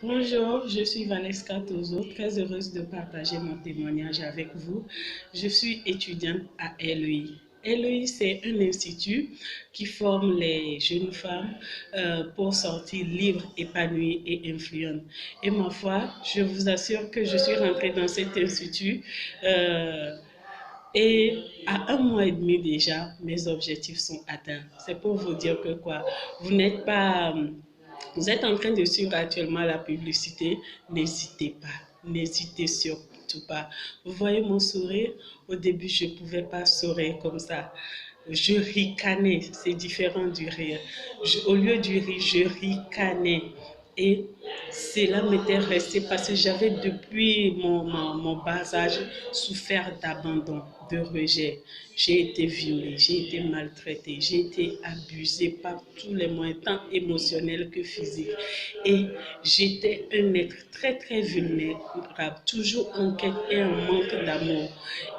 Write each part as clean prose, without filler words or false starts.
Bonjour, je suis Vanessa Tozo, très heureuse de partager mon témoignage avec vous. Je suis étudiante à LEI. LEI, c'est un institut qui forme les jeunes femmes pour sortir libres, épanouies et influentes. Et ma foi, je vous assure que je suis rentrée dans cet institut et à 1 mois et demi déjà, mes objectifs sont atteints. C'est pour vous dire que quoi, vous n'êtes pas vous êtes en train de suivre actuellement la publicité, n'hésitez pas, n'hésitez surtout pas. Vous voyez mon sourire? Au début, je ne pouvais pas sourire comme ça. Je ricanais, c'est différent du rire. Au lieu du rire, je ricanais. Et cela m'était resté parce que j'avais depuis mon bas âge souffert d'abandon, de rejet. J'ai été violée, j'ai été maltraitée, j'ai été abusée par tous les moyens, tant émotionnels que physiques. Et j'étais un être très très vulnérable, toujours en quête et en manque d'amour.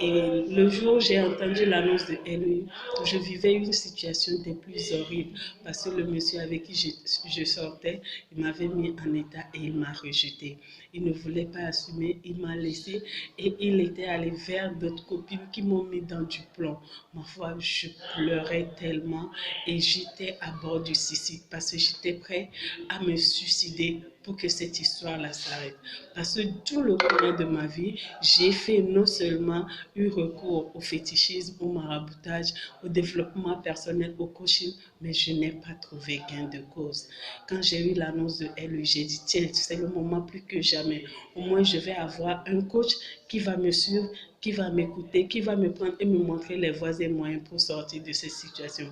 Et le jour où j'ai entendu l'annonce de LE, je vivais une situation des plus horribles parce que le monsieur avec qui je sortais, il m'avait mis en état et il m'a rejeté. Il ne voulait pas assumer, il m'a laissé et il était allé vers d'autres copines qui m'ont mis dans du plomb. Ma foi, je pleurais tellement et j'étais à bord du suicide parce que j'étais prêt à me suicider pour que cette histoire-là s'arrête. Parce que tout le courant de ma vie, j'ai fait non seulement eu recours au fétichisme, au maraboutage, au développement personnel, au coaching, mais je n'ai pas trouvé gain de cause. Quand j'ai eu l'annonce de LE, j'ai dit, tiens, c'est le moment plus que jamais. Au moins, je vais avoir un coach qui va me suivre, qui va m'écouter, qui va me prendre et me montrer les voies et moyens pour sortir de cette situation.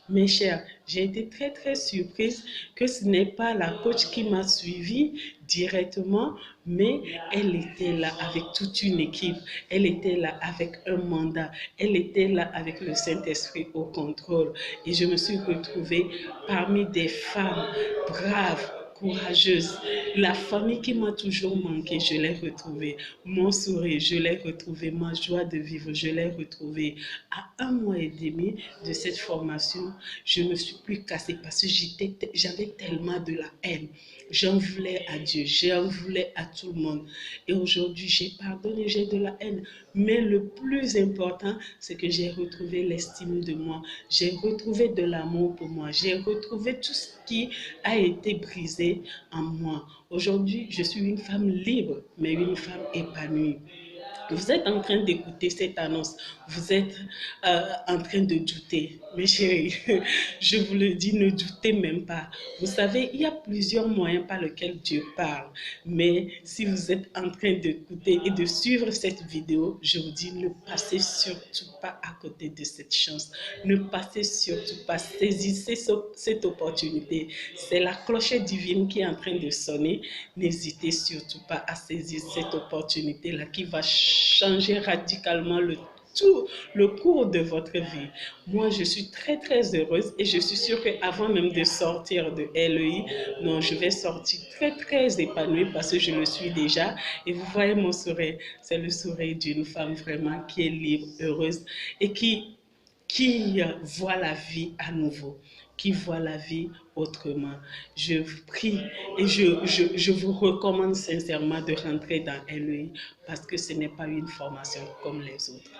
Mes chers, j'ai été très très surprise que ce n'est pas la coach qui m'a suivi directement, mais elle était là avec toute une équipe, elle était là avec un mandat, elle était là avec le Saint-Esprit au contrôle. Et je me suis retrouvée parmi des femmes braves, courageuse. La famille qui m'a toujours manqué, je l'ai retrouvée. Mon sourire, je l'ai retrouvé. Ma joie de vivre, je l'ai retrouvée. À 1 mois et demi de cette formation, je ne me suis plus cassée parce que j'avais tellement de la haine. J'en voulais à Dieu, j'en voulais à tout le monde. Et aujourd'hui, j'ai pardonné, j'ai de la haine. Mais le plus important, c'est que j'ai retrouvé l'estime de moi. J'ai retrouvé de l'amour pour moi. J'ai retrouvé tout ce qui a été brisé en moi. Aujourd'hui, je suis une femme libre, mais une femme épanouie. Vous êtes en train d'écouter cette annonce, vous êtes en train de douter. Mes chéris, je vous le dis, ne doutez même pas. Vous savez, il y a plusieurs moyens par lesquels Dieu parle. Mais si vous êtes en train d'écouter et de suivre cette vidéo, je vous dis, ne passez surtout pas à côté de cette chance. Ne passez surtout pas, saisissez cette opportunité. C'est la clochette divine qui est en train de sonner. N'hésitez surtout pas à saisir cette opportunité-là qui va changer radicalement tout le cours de votre vie. Moi, je suis très, très heureuse et je suis sûre qu'avant même de sortir de LEI, non, je vais sortir très, très épanouie parce que je le suis déjà. Et vous voyez mon sourire, c'est le sourire d'une femme vraiment qui est libre, heureuse et qui voit la vie à nouveau, qui voit la vie autrement. Je vous prie et je vous recommande sincèrement de rentrer dans LEI parce que ce n'est pas une formation comme les autres.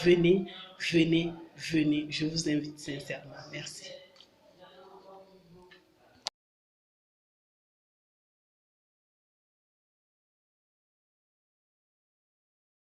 Venez, venez, venez. Je vous invite sincèrement. Merci.